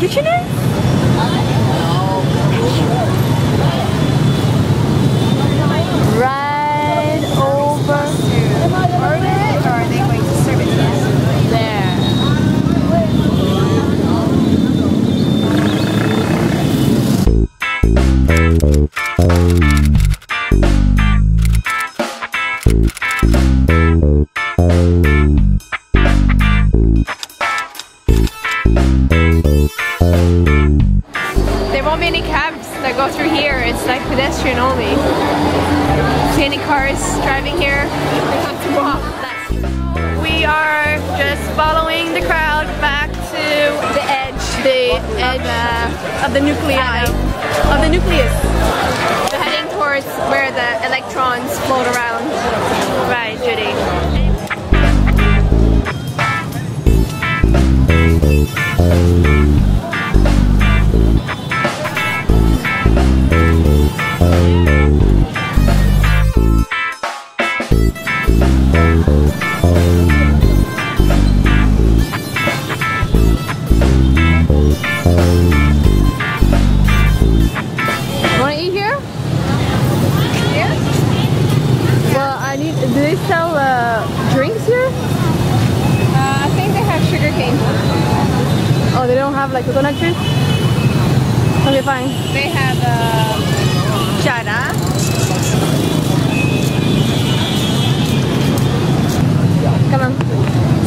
kitchen is? Right over Order it, or are they going to serve it to us? there. There won't be any cabs that go through here. It's like pedestrian only. See any cars driving here? They have to walk. We are just following the crowd back to the edge of the nuclei, of the nucleus. We're heading towards where the electrons float around. Right, Judy. Do they sell drinks here? I think they have sugar cane. Oh, they don't have like coconut juice? Okay, fine. They have chara. Come on.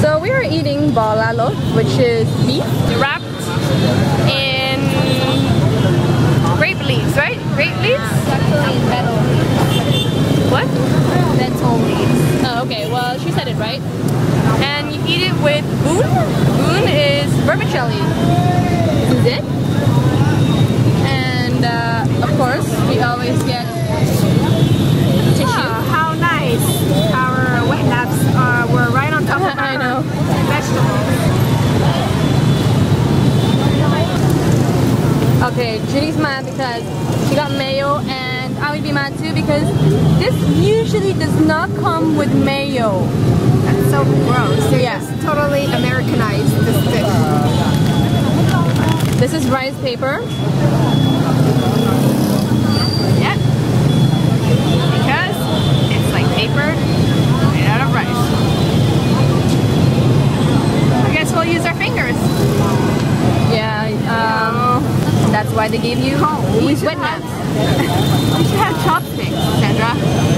So we are eating balalo, which is beef Wrapped in grape leaves, right? Grape leaves? actually metal. What? Lentil leaves. Oh, okay. Well, she said it right. And you eat it with boon. Boon is vermicelli. This is it. And of course, we always get tissue. Oh, how nice. Our wet naps were right on top of I know. vegetables. Okay, Judy's mad because she got mayo, and I would be mad too because this usually does not come with mayo. That's so gross. They Yeah. just totally Americanized this dish. This is rice paper. Yeah. Because it's like paper made out of rice. I guess we'll use our fingers. Yeah, that's why they gave you these wet naps. We should have chopsticks, Sandra.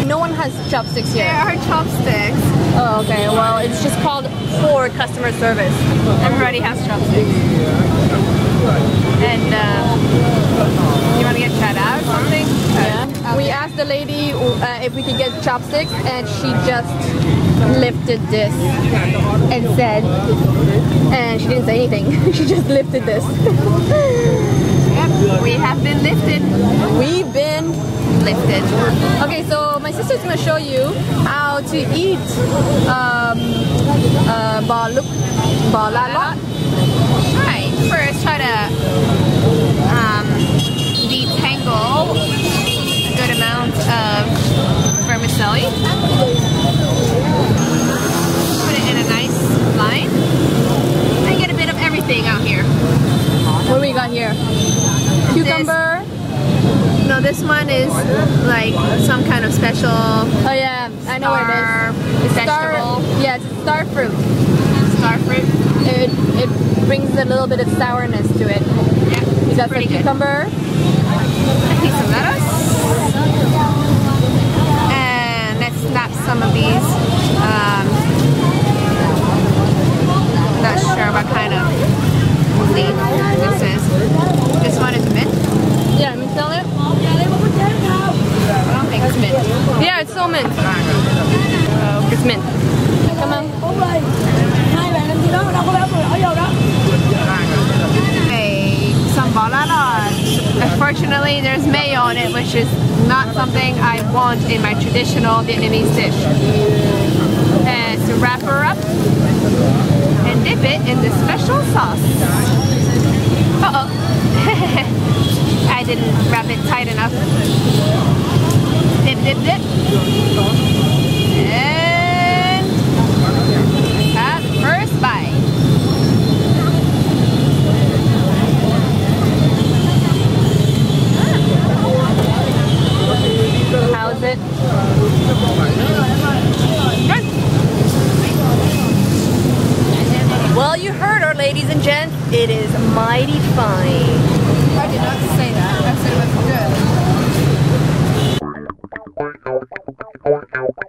No one has chopsticks here. There are chopsticks. Oh, okay. Well, it's just called for customer service. Everybody has chopsticks. And you want to get chat out or something? Yeah. We asked the lady if we could get chopsticks, and she just lifted this and said, and she didn't say anything. She just lifted this. Yep, we have been lifted. We've been Lifted. Okay, so my sister's gonna show you how to eat balalo. Right. First, try to detangle a good amount of vermicelli. Put it in a nice line. And get a bit of everything out here. What do we got here? Cucumber. No, this one is like some kind of special. Oh yeah, I know what it is. Vegetable. Yeah, it's a star fruit. Star fruit. It brings a little bit of sourness to it. Yeah, We got some pretty good. cucumber. A piece of lettuce. And let's snap some of these. Not sure what kind of leaf this is. This one is mint. Yeah, mint salad. I don't think it's mint. Yeah, it's so mint. It's mint. Come on. Hey, some balala. Unfortunately, there's mayo on it, which is not something I want in my traditional Vietnamese dish. And to wrap her up and dip it in this special sauce. Uh-oh. I didn't wrap it tight enough. Dip, dip, dip. And have the first bite. Well, you heard her, ladies and gents. It is mighty fine. I did not say that. I said it was good.